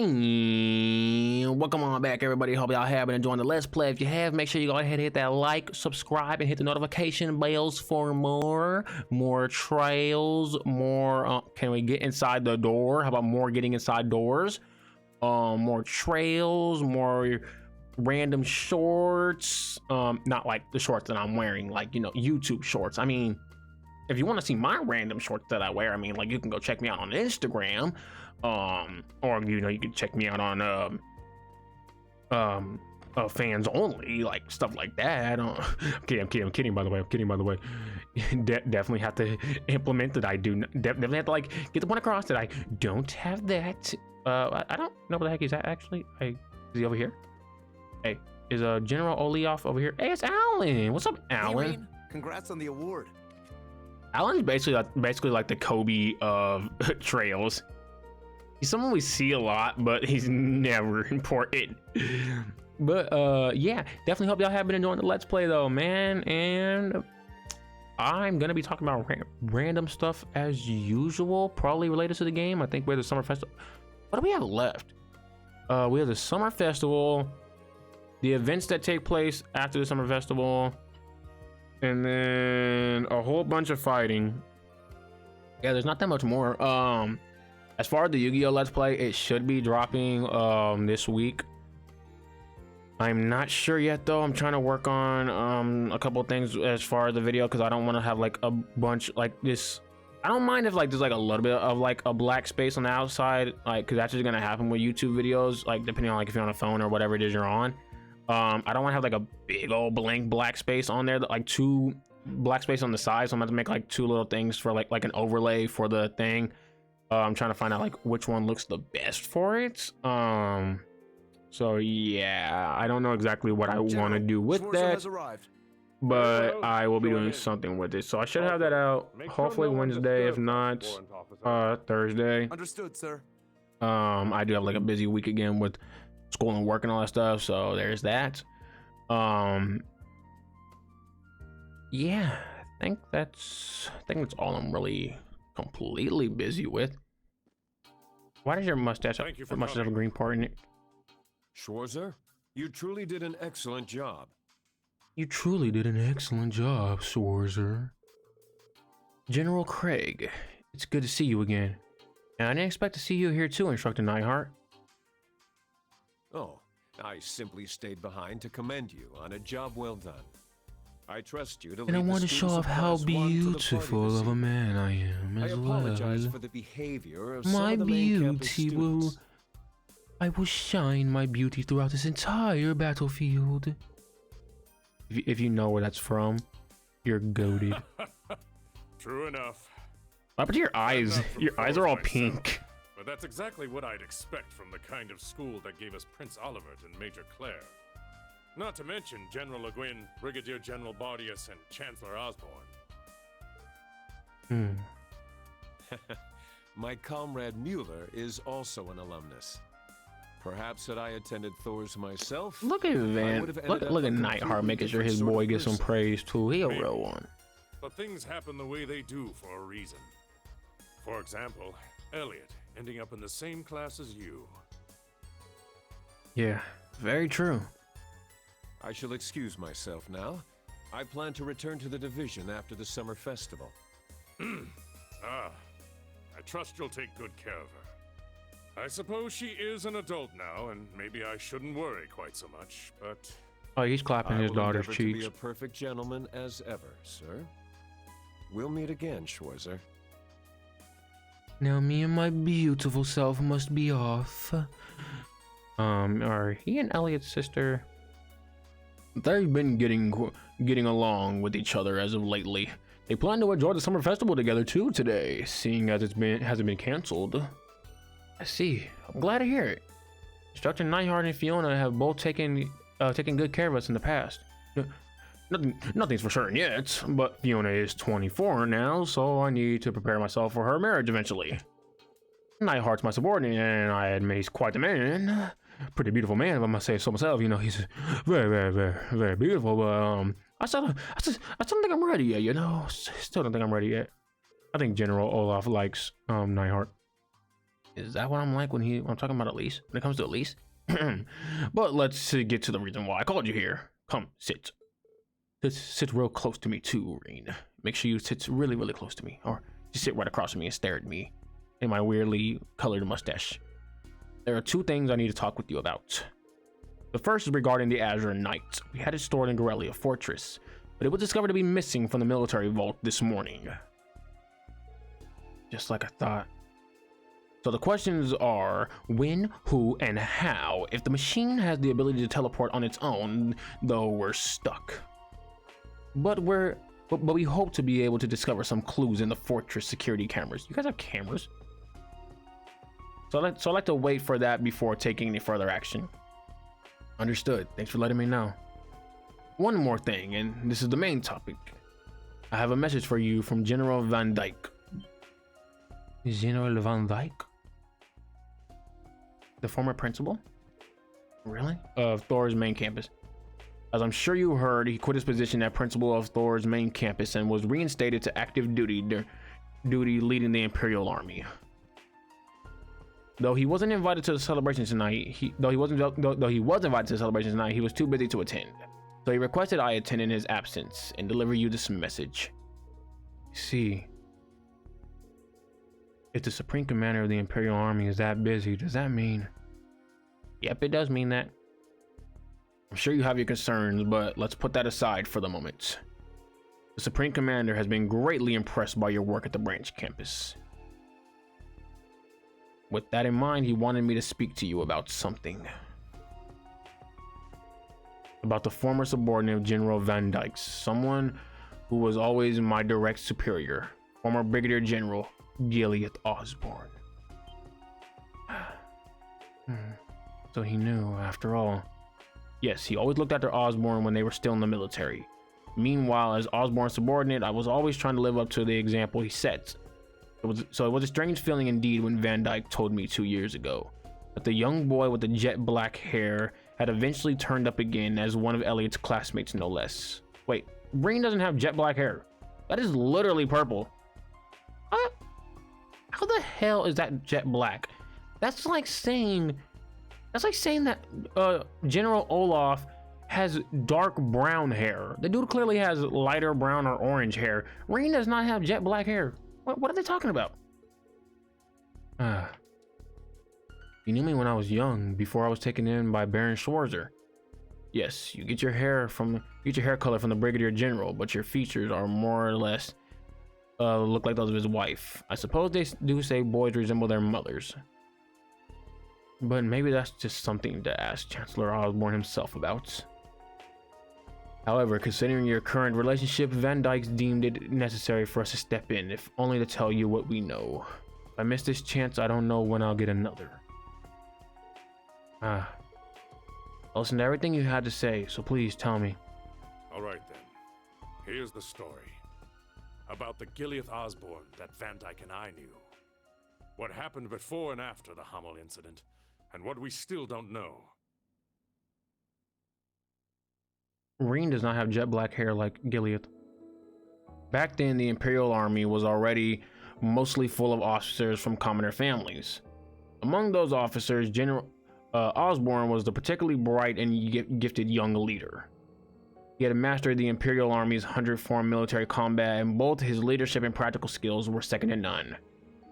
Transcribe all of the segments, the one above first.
And welcome on back, everybody. Hope y'all have been enjoying the Let's Play. If you have, make sure you go ahead and hit that like, subscribe, and hit the notification bells for more trails, more can we get inside the door? How about more getting inside doors? More trails, more random shorts. Not like the shorts that I'm wearing, like, you know, YouTube shorts. I mean, if you want to see my random shorts that I wear, I mean, like, you can go check me out on Instagram. Or, you know, you can check me out on fans only, like stuff like that. I'm kidding, by the way. Definitely have to implement that. I do definitely have to, like, get the point across that I don't have that. I don't know what the heck is that actually. Hey, is he over here? Hey, is General Gilliath over here? Hey, it's Alan. What's up, Alan? Hey, Rean. Congrats on the award. Alan's basically like the Kobe of trails. He's someone we see a lot, but he's never important. But yeah, definitely hope y'all have been enjoying the Let's Play though, man. And I'm gonna be talking about random stuff as usual, probably related to the game. I think we're the summer festival. What do we have left? We have the summer festival, the events that take place after the summer festival, and then a whole bunch of fighting. Yeah, there's not that much more. As far as the Yu-Gi-Oh! Let's Play, it should be dropping this week. I'm not sure yet though. I'm trying to work on a couple things as far as the video, because I don't want to have like a bunch like this. I don't mind if like there's like a little bit of like a black space on the outside, like, because that's just gonna happen with YouTube videos, like depending on like if you're on a phone or whatever it is you're on. I don't want to have like a big old blank black space on there, like two black space on the side, so I'm going to make like two little things for like an overlay for the thing. I'm trying to find out like which one looks the best for it. So yeah, I don't know exactly what I want to do with that, but I will be doing something with it. So I should have that out hopefully Wednesday, if not Thursday. Understood, sir. I do have like a busy week again with school and work and all that stuff, so there's that. Yeah, I think that's all I'm really completely busy with. Why does your mustache have a green part in it? Schwarzer, you truly did an excellent job. You truly did an excellent job, Schwarzer. General Craig, it's good to see you again. And I didn't expect to see you here too, Instructor Neihart. Oh, I simply stayed behind to commend you on a job well done. I trust you to lead and I want the to show students off of how Class 1 to the party beautiful this of a evening. man I am as I well. apologize for the behavior of some My of the main campus beauty will... students. I will shine my beauty throughout this entire battlefield. If you know where that's from, you're goated. True enough. What happened to your eyes? Your eyes are all pink. But that's exactly what I'd expect from the kind of school that gave us Prince Oliver and Major Claire. Not to mention General Le Guin, Brigadier General Bardius, and Chancellor Osborne. My comrade Mueller is also an alumnus. Perhaps had I attended Thor's myself. Look at Van. Look at Neihart making sure his boy gets some praise too. He a real one. But things happen the way they do for a reason. For example, Elliot ending up in the same class as you. Yeah, very true. I shall excuse myself now. I plan to return to the division after the summer festival. I trust you'll take good care of her. I suppose she is an adult now, and maybe I shouldn't worry quite so much, but... Oh, he's clapping his daughter's To cheeks. be a perfect gentleman as ever, sir. We'll meet again, Schwarzer. Now me and my beautiful self must be off. Are he and Elliot's sister? They've been getting along with each other as of lately. They plan to enjoy the summer festival together too today, seeing as hasn't been canceled. I see. I'm glad to hear it. Instructor Neihart and Fiona have both taken good care of us in the past. Nothing's for certain yet, but Fiona is 24 now, so I need to prepare myself for her marriage eventually. Neihart's my subordinate, and I admit he's quite the man. Pretty beautiful man, if I must say so myself. You know, he's very beautiful, but I still don't think I'm ready yet, you know? Still don't think I'm ready yet. I think General Olaf likes Neihart. Is that what I'm like when I'm talking about Elise? When it comes to Elise? But let's get to the reason why I called you here. Come, sit. Sit real close to me too, Rean. Make sure you sit really, really close to me. Or just sit right across from me and stare at me in my weirdly colored mustache. There are two things I need to talk with you about. The first is regarding the Azure Knight. We had it stored in Gilliath Fortress, but it was discovered to be missing from the military vault this morning. Just like I thought. So the questions are when, who, and how. If the machine has the ability to teleport on its own, though we're stuck. But we hope to be able to discover some clues in the fortress security cameras. You guys have cameras? So I'd like to wait for that before taking any further action. Understood. Thanks for letting me know. One more thing, and this is the main topic. I have a message for you from General Van Dyke. General Van Dyke? The former principal? Really? Of Thor's main campus. As I'm sure you heard, he quit his position as principal of Thor's main campus and was reinstated to active duty leading the Imperial Army. Though he wasn't invited to the celebration tonight, he was invited to the celebration tonight, he was too busy to attend. So he requested I attend in his absence and deliver you this message. See, if the Supreme Commander of the Imperial Army is that busy, does that mean? Yep, it does mean that. I'm sure you have your concerns, but let's put that aside for the moment. The Supreme Commander has been greatly impressed by your work at the branch campus. With that in mind, he wanted me to speak to you about something. About the former subordinate of General Van Dyke, someone who was always my direct superior, former Brigadier General Gilliath Osborne. So he knew, after all. Yes, he always looked after Osborne when they were still in the military. Meanwhile, as Osborne's subordinate, I was always trying to live up to the example he set. So it was a strange feeling indeed when Van Dyke told me 2 years ago that the young boy with the jet black hair had eventually turned up again as one of Elliot's classmates, no less. Wait, Rean doesn't have jet black hair. That is literally purple. What? How the hell is that jet black? That's like saying that General Olaf has dark brown hair. The dude clearly has lighter brown or orange hair. Rean does not have jet black hair. What are they talking about? You knew me when I was young, before I was taken in by Baron Schwarzer. Yes, you get your hair color from the Brigadier General, but your features are more or less look like those of his wife. I suppose they do say boys resemble their mothers. But maybe that's just something to ask Chancellor Osborne himself about. However, considering your current relationship, Van Dyke's deemed it necessary for us to step in, if only to tell you what we know. If I miss this chance, I don't know when I'll get another. I listened to everything you had to say, so please tell me. All right then. Here's the story. About the Gilliath Osborne that Van Dyke and I knew. What happened before and after the Hummel incident, and what we still don't know. Rean does not have jet black hair like Gilliath. Back then, the Imperial Army was already mostly full of officers from commoner families. Among those officers, General Osborne was the particularly bright and gifted young leader. He had mastered the Imperial Army's 100-form military combat, and both his leadership and practical skills were second to none.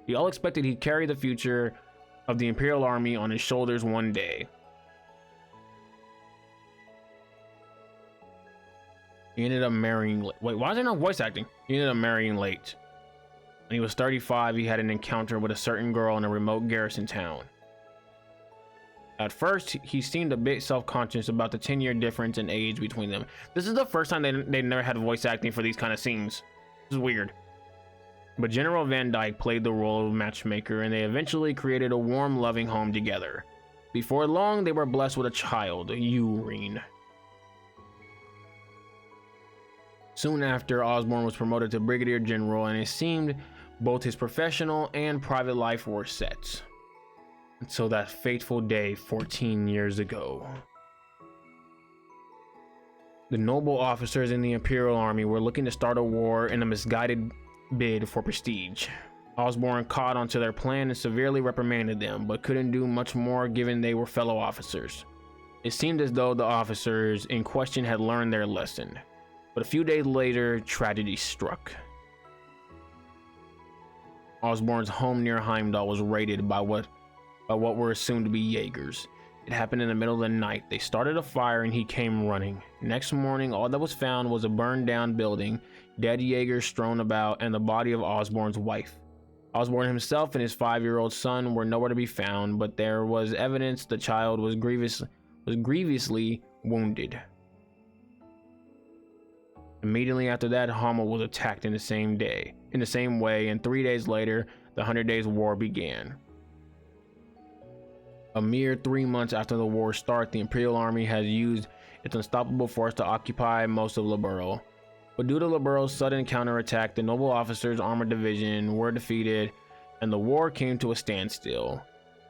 We all expected he'd carry the future of the Imperial Army on his shoulders one day. He ended up marrying late. Wait, why is there no voice acting? He ended up marrying late. When he was 35, he had an encounter with a certain girl in a remote garrison town. At first, he seemed a bit self-conscious about the 10-year difference in age between them. This is the first time they never had voice acting for these kind of scenes. This is weird. But General Van Dyke played the role of matchmaker, and they eventually created a warm, loving home together. Before long, they were blessed with a child, Rean. Soon after, Osborne was promoted to Brigadier General, and it seemed both his professional and private life were set. Until that fateful day 14 years ago. The noble officers in the Imperial Army were looking to start a war in a misguided bid for prestige. Osborne caught onto their plan and severely reprimanded them, but couldn't do much more given they were fellow officers. It seemed as though the officers in question had learned their lesson, but a few days later, tragedy struck. Osborne's home near Heimdall was raided by what were assumed to be Jaegers. It happened in the middle of the night. They started a fire and he came running. Next morning, all that was found was a burned down building, dead Jaegers strewn about, and the body of Osborne's wife. Osborne himself and his 5-year-old son were nowhere to be found, but there was evidence the child was grievously wounded. Immediately after that, Hamel was attacked in the same way, and 3 days later, the 100 Days War began. A mere 3 months after the war started, the Imperial Army had used its unstoppable force to occupy most of Liberl. But due to Liberl's sudden counterattack, the Noble Officers' Armored Division were defeated, and the war came to a standstill.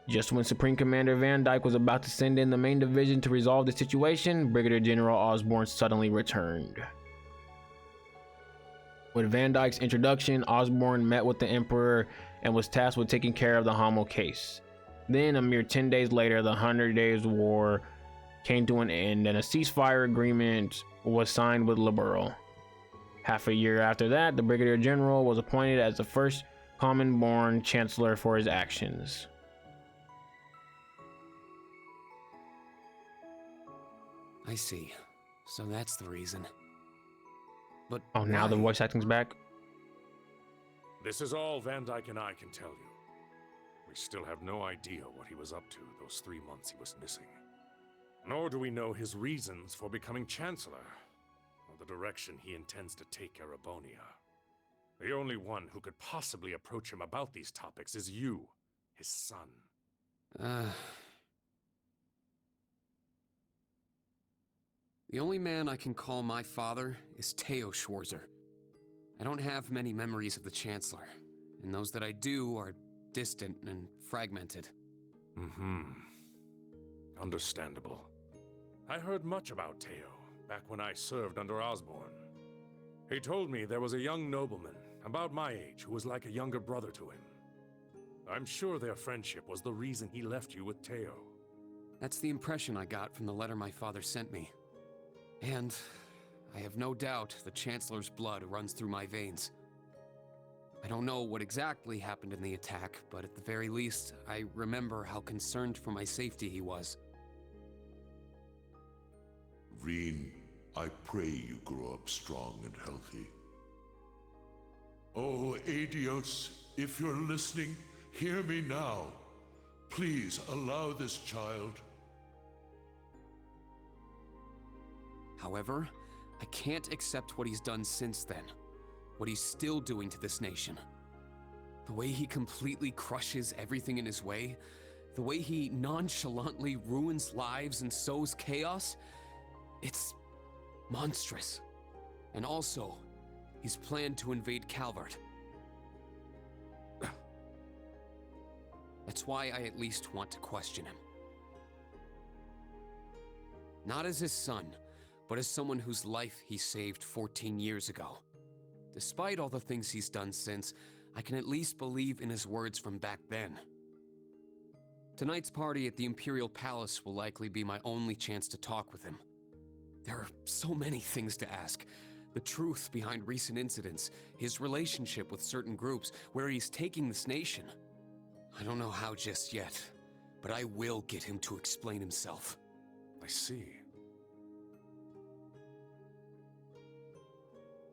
Just when Supreme Commander Van Dyke was about to send in the main division to resolve the situation, Brigadier General Osborne suddenly returned. With Van Dyke's introduction, Osborne met with the Emperor and was tasked with taking care of the Hamel case. Then, a mere 10 days later, the 100 Days War came to an end and a ceasefire agreement was signed with Liberl. Half a year after that, the Brigadier General was appointed as the first common-born Chancellor for his actions. I see. So that's the reason. But Oh, now the why? voice acting's back? This is all Van Dyke and I can tell you. We still have no idea what he was up to those 3 months he was missing. Nor do we know his reasons for becoming Chancellor, or the direction he intends to take Erebonia. The only one who could possibly approach him about these topics is you, his son. The only man I can call my father is Theo Schwarzer. I don't have many memories of the Chancellor, and those that I do are distant and fragmented. Understandable. I heard much about Theo back when I served under Osborne. He told me there was a young nobleman about my age who was like a younger brother to him. I'm sure their friendship was the reason he left you with Theo. That's the impression I got from the letter my father sent me. And I have no doubt the Chancellor's blood runs through my veins. I don't know what exactly happened in the attack, but at the very least, I remember how concerned for my safety he was. Rean, I pray you grow up strong and healthy. Oh, Adios, if you're listening, hear me now. Please allow this child. However, I can't accept what he's done since then. What he's still doing to this nation. The way he completely crushes everything in his way. The way he nonchalantly ruins lives and sows chaos. It's monstrous. And also, he's planned to invade Calvert. That's why I at least want to question him. Not as his son, but as someone whose life he saved 14 years ago. Despite all the things he's done since, I can at least believe in his words from back then. Tonight's party at the Imperial Palace will likely be my only chance to talk with him. There are so many things to ask. The truth behind recent incidents, his relationship with certain groups, where he's taking this nation. I don't know how just yet, but I will get him to explain himself. I see.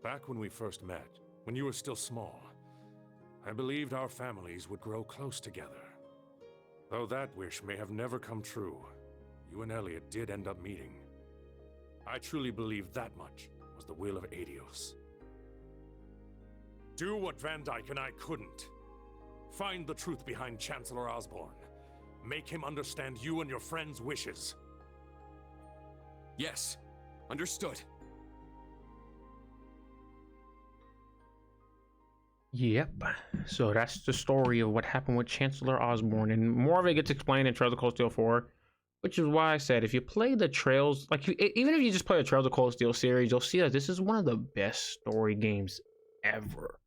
Back when we first met, when you were still small, I believed our families would grow close together. Though that wish may have never come true, you and Elliot did end up meeting. I truly believe that much was the will of Adios. Do what Van Dyke and I couldn't. Find the truth behind Chancellor Osborne. Make him understand you and your friends' wishes. Yes, understood. Yep. So that's the story of what happened with Chancellor Osborne, and more of it gets explained in Trails of Cold Steel 4, which is why I said if you play the Trails, like even if you just play the Trails of Cold Steel series, you'll see that this is one of the best story games ever.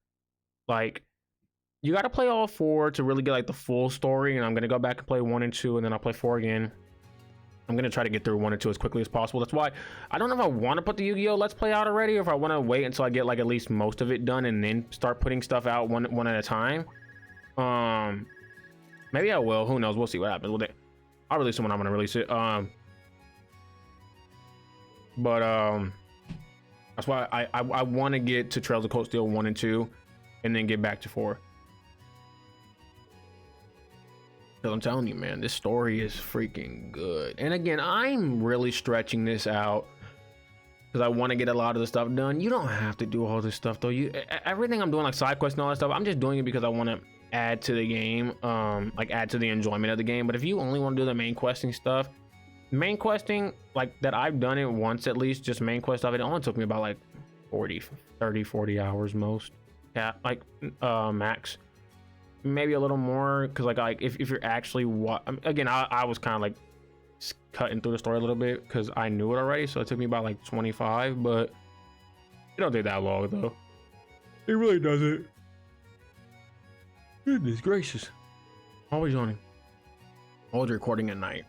Like, You got to play all 4 to really get like the full story, and I'm gonna go back and play 1 and 2, and then I'll play 4 again. I'm gonna try to get through 1 and 2 as quickly as possible. That's why I don't know if I want to put the Yu-Gi-Oh! Let's Play out already, or if I want to wait until I get like at least most of it done and then start putting stuff out one at a time. Maybe I will. Who knows? We'll see what happens. I'll release it when I'm gonna release it. That's why I want to get to Trails of Cold Steel 1 and 2, and then get back to 4. Because I'm telling you, man, this story is freaking good. And again, I'm really stretching this out because I want to get a lot of the stuff done. You don't have to do all this stuff though. Everything I'm doing, like side quests and all that stuff, I'm just doing it because I want to add to the game, like add to the enjoyment of the game. But if you only want to do the main questing stuff, main questing, like that, I've done it once at least, just main quest stuff, it only took me about like 40 hours most. Yeah, like max. Maybe a little more, because like if you're actually again, I was kind of like cutting through the story a little bit because I knew it already, so it took me about like 25, but it don't take that long though. It really doesn't. Goodness gracious. Always on it. Always recording at night.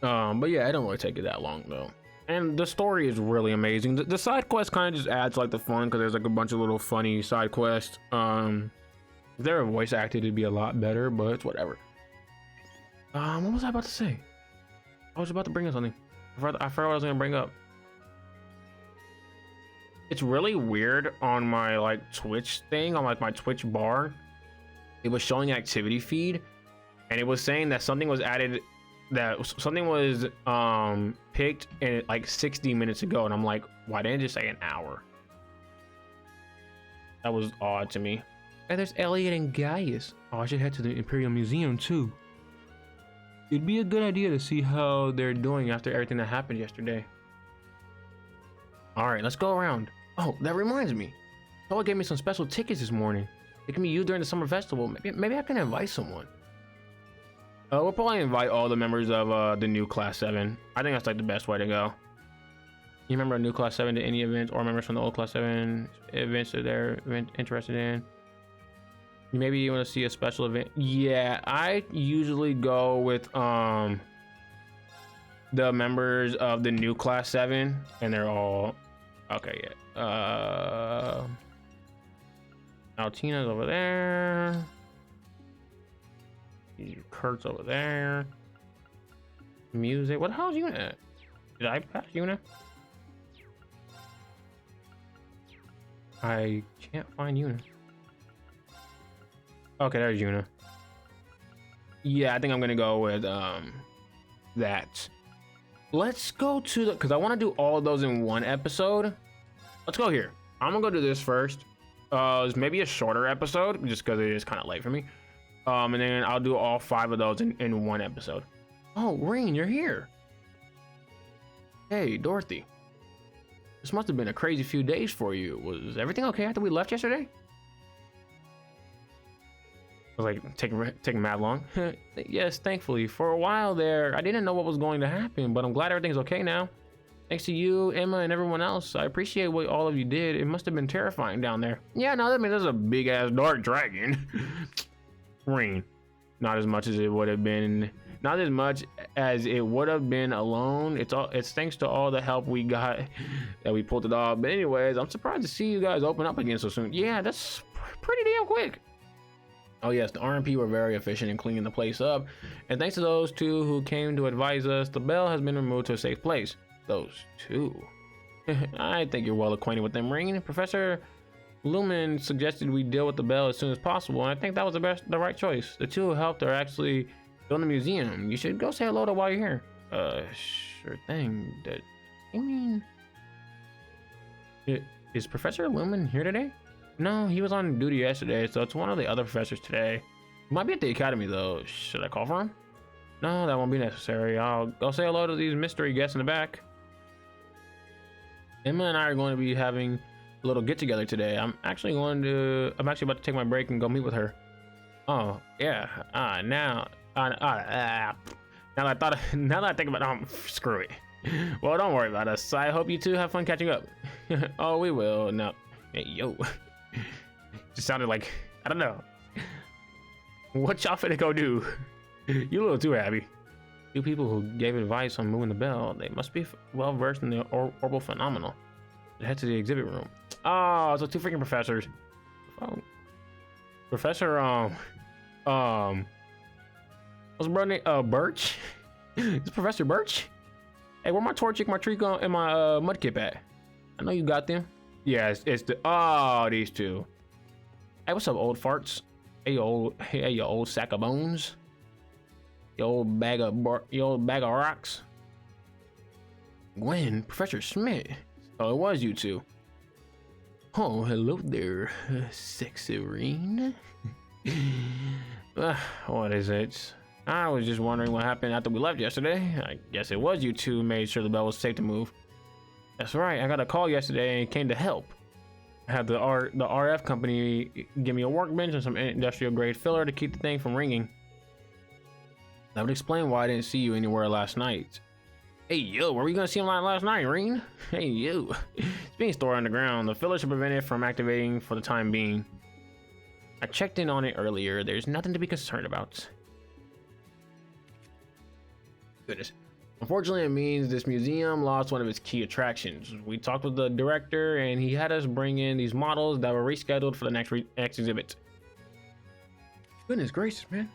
But yeah, it don't really take it that long though. And the story is really amazing. The side quest kind of just adds like the fun, because there's like a bunch of little funny side quests. If they were voice acted, it'd be a lot better, but it's whatever. What was I about to say? I was about to bring up something. I forgot what I was gonna bring up. It's really weird on my like Twitch thing, on like my Twitch bar. It was showing activity feed, and it was saying that something was added, that something was picked in like 60 minutes ago, and I'm like, why didn't it just say an hour? That was odd to me. And there's Elliot and Gaius. Oh, I should head to the Imperial Museum too. It'd be a good idea to see how they're doing after everything that happened yesterday. All right, let's go around. Oh, that reminds me. Someone gave me some special tickets this morning. They can be used during the summer festival. Maybe I can invite someone. We'll probably invite all the members of the new Class 7. I think that's like the best way to go. You remember a new Class 7 to any event, or members from the old Class 7 events that they're interested in? Maybe you want to see a special event. Yeah, I usually go with the members of the new Class 7, and they're all okay. Yeah. Altina's over there. Kurt's over there. Music. What the hell is Una at? Did I pass Una? I can't find Una. Okay, there's Una. Yeah, I think I'm gonna go with that. Let's go to the, because I want to do all of those in one episode. Let's go here. I'm gonna go do this first. It's maybe a shorter episode just because it is kind of late for me. And then I'll do all 5 of those in one episode. Oh, Rean, you're here. Hey, Dorothy. This must have been a crazy few days for you. Was everything okay after we left yesterday? I was like, taking mad long. Yes, thankfully. For a while there, I didn't know what was going to happen, but I'm glad everything's okay now. Thanks to you, Emma, and everyone else. I appreciate what all of you did. It must have been terrifying down there. Yeah, no, that means there's a big ass dark dragon. Rean. Not as much as it would have been. Not as much as it would have been alone. It's thanks to all the help we got that we pulled it off. But anyways, I'm surprised to see you guys open up again so soon. Yeah, that's pretty damn quick. Oh yes, the RMP were very efficient in cleaning the place up. And thanks to those 2 who came to advise us, the bell has been removed to a safe place. Those 2. I think you're well acquainted with them, Rean. Professor Lumen suggested we deal with the bell as soon as possible, and I think that was the right choice. The 2 who helped are actually building the museum. You should go say hello to while you're here. Sure thing. I mean, is Professor Lumen here today? No, he was on duty yesterday, so it's one of the other professors today. He might be at the academy though. Should I call for him? No, that won't be necessary. I'll go say hello to these mystery guests in the back. Emma and I are going to be having a little get together today. I'm actually about to take my break and go meet with her. Oh yeah. Now that I think about it, screw it. Well, don't worry about us. I hope you 2 have fun catching up. Oh, we will. No, hey, yo. Just sounded like, I don't know. What y'all finna go do? You a little too happy. Two people who gave advice on moving the bell. They must be well versed in the orbital phenomenon. Head to the exhibit room. Oh, so two freaking professors. Oh. Professor, what's his brother name? Birch? Is Professor Birch? Hey, where my torchic, my tree gun, and my mudkip at? I know you got them. Yeah, it's the, oh, these two. Hey, what's up, old farts? Hey, you old sack of bones. Your old bag of rocks. Gwen, Professor Schmidt. Oh, it was you two. Oh, hello there, sexy Rean. What is it? I was just wondering what happened after we left yesterday. I guess it was you two who made sure the bell was safe to move. That's right, I got a call yesterday and came to help. I had the RF company give me a workbench and some industrial grade filler to keep the thing from ringing. That would explain why I didn't see you anywhere last night. Hey yo, were we gonna see him last night, Rean? Hey yo. It's being stored underground. The filler should prevent it from activating for the time being. I checked in on it earlier. There's nothing to be concerned about. Goodness. Unfortunately, it means this museum lost one of its key attractions. We talked with the director and he had us bring in these models that were rescheduled for the next exhibit. Goodness gracious, man.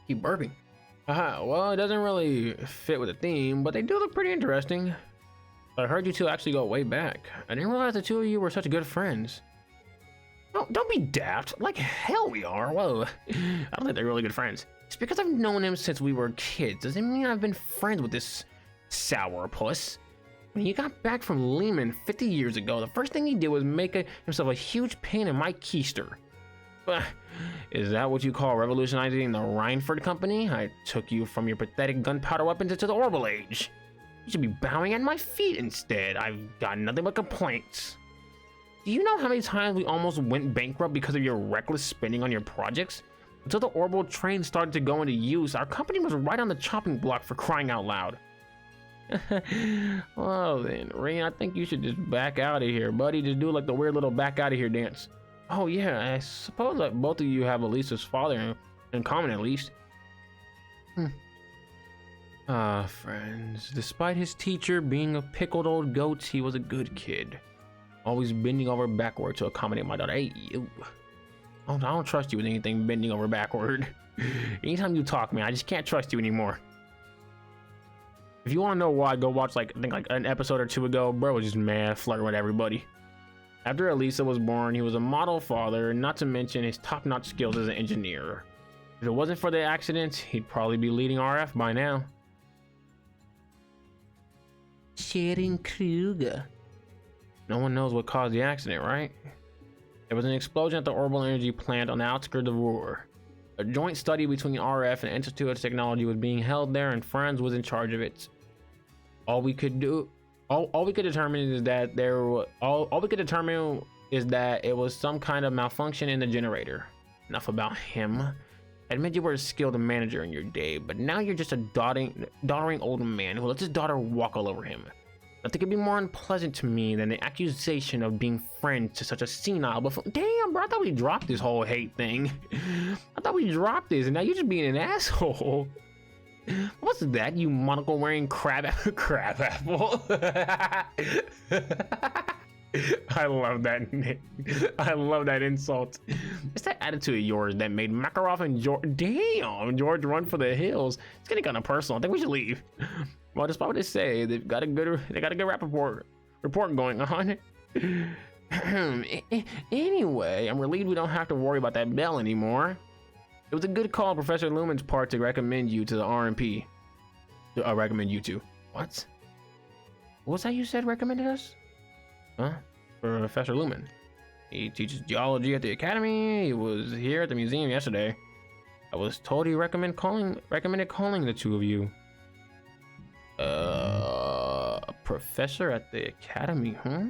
Keep burping. Well, it doesn't really fit with the theme, but they do look pretty interesting. I heard you two actually go way back. I didn't realize the two of you were such good friends. No, don't be daft. Like hell we are. Whoa. I don't think they're really good friends. Just because I've known him since we were kids doesn't mean I've been friends with this sourpuss. When he got back from Lehman 50 years ago, the first thing he did was make himself a huge pain in my keister. Is that what you call revolutionizing the Reinford Company? I took you from your pathetic gunpowder weapons into the orbital age. You should be bowing at my feet instead. I've got nothing but complaints. Do you know how many times we almost went bankrupt because of your reckless spending on your projects? Until the orbital train started to go into use, our company was right on the chopping block, for crying out loud. Well then, Rean, I think you should just back out of here, buddy. Just do like the weird little back out of here dance. Oh yeah, I suppose that both of you have Elisa's father in common at least. Friends. Despite his teacher being a pickled old goat, he was a good kid. Always bending over backward to accommodate my daughter. Hey, you. I don't trust you with anything bending over backward. Anytime you talk, man, I just can't trust you anymore. If you want to know why, go watch I think an episode or two ago. Bro was just mad, flirting with everybody. After Elisa was born, he was a model father, not to mention his top-notch skills as an engineer. If it wasn't for the accident, he'd probably be leading RF by now. Sharon Kruger. No one knows what caused the accident, right? There was an explosion at the orbital energy plant on the outskirts of Ruhr. A joint study between RF and Institute of Technology was being held there, and Franz was in charge of it. All we could determine is that it was some kind of malfunction in the generator. Enough about him. I admit you were a skilled manager in your day, but now you're just a doddering old man who lets his daughter walk all over him. Nothing could be more unpleasant to me than the accusation of being friends to such a senile buffoon. Damn, bro, I thought we dropped this whole hate thing. I thought we dropped this, and now you're just being an asshole. What's that, you monocle wearing crab apple? I love that name. I love that insult. It's that attitude of yours that made Makarov and George run for the hills. It's getting kind of personal. I think we should leave. Well, despite what they say, they got a good rap report going on. Anyway, I'm relieved we don't have to worry about that bell anymore. It was a good call on Professor Lumen's part to recommend you to the RMP. Recommend you to. What? What was that you said recommended us? Huh? Professor Lumen. He teaches geology at the academy. He was here at the museum yesterday. I was told he recommended calling the two of you. A professor at the academy, huh?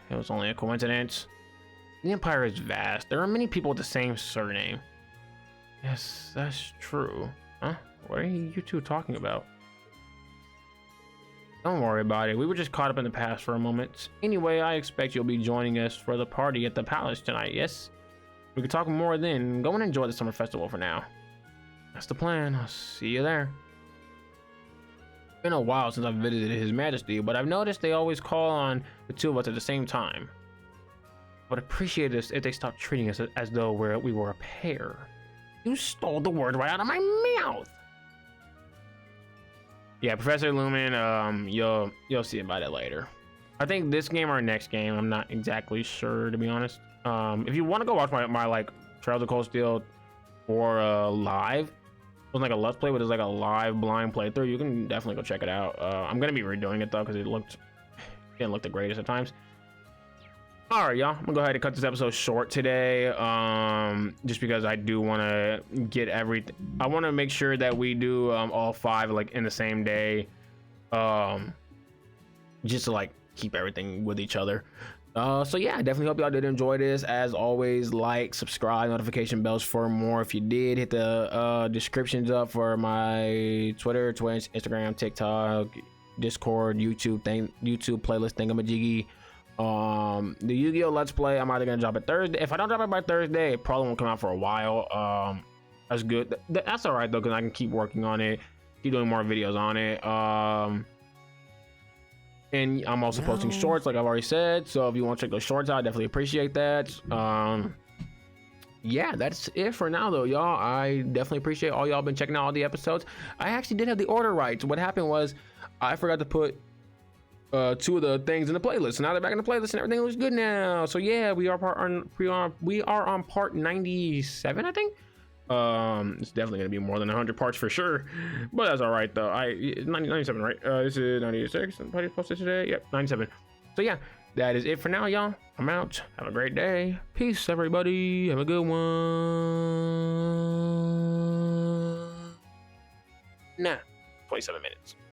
It was only a coincidence. The Empire is vast. There are many people with the same surname. Yes, that's true. Huh? What are you two talking about? Don't worry about it. We were just caught up in the past for a moment. Anyway, I expect you'll be joining us for the party at the palace tonight, yes? We can talk more then. Go and enjoy the summer festival for now. That's the plan. I'll see you there. It's been a while since I've visited His Majesty, but I've noticed they always call on the two of us at the same time. But appreciate this if they stop treating us as though we were a pair. You stole the word right out of my mouth. Yeah, Professor Lumen, you'll see about it later. I think this game or next game, I'm not exactly sure, to be honest. If you want to go watch my like Trails of Cold Steel for live, it was like a let's play, but it's like a live blind playthrough. You can definitely go check it out. I'm gonna be redoing it though because it didn't look the greatest at times. All right, y'all, I'm gonna go ahead and cut this episode short today, just because I do want to get everything. I want to make sure that we do all 5 like in the same day, just to like keep everything with each other. So yeah, I definitely hope y'all did enjoy this. As always, like, subscribe, notification bells for more. If you did, hit the descriptions up for my Twitter, Twitch, Instagram, TikTok, Discord, YouTube playlist thingamajiggy. The Yu-Gi-Oh! Let's Play, I'm either gonna drop it Thursday. If I don't drop it by Thursday, it probably won't come out for a while. That's good. That's all right though, because I can keep working on it, keep doing more videos on it. And I'm also posting shorts, like I've already said. So if you want to check those shorts out, I definitely appreciate that. Yeah, that's it for now though, y'all. I definitely appreciate all y'all been checking out all the episodes. I actually did have the order right. So what happened was I forgot to put 2 of the things in the playlist. So now they're back in the playlist and everything looks good now. So yeah, we are on part 97, I think. It's definitely gonna be more than 100 parts for sure, but that's all right though. 97, right? This is 96. Somebody posted today. Yep, 97. So yeah, that is it for now, y'all. I'm out. Have a great day. Peace, everybody. Have a good one. Nah, 27 minutes.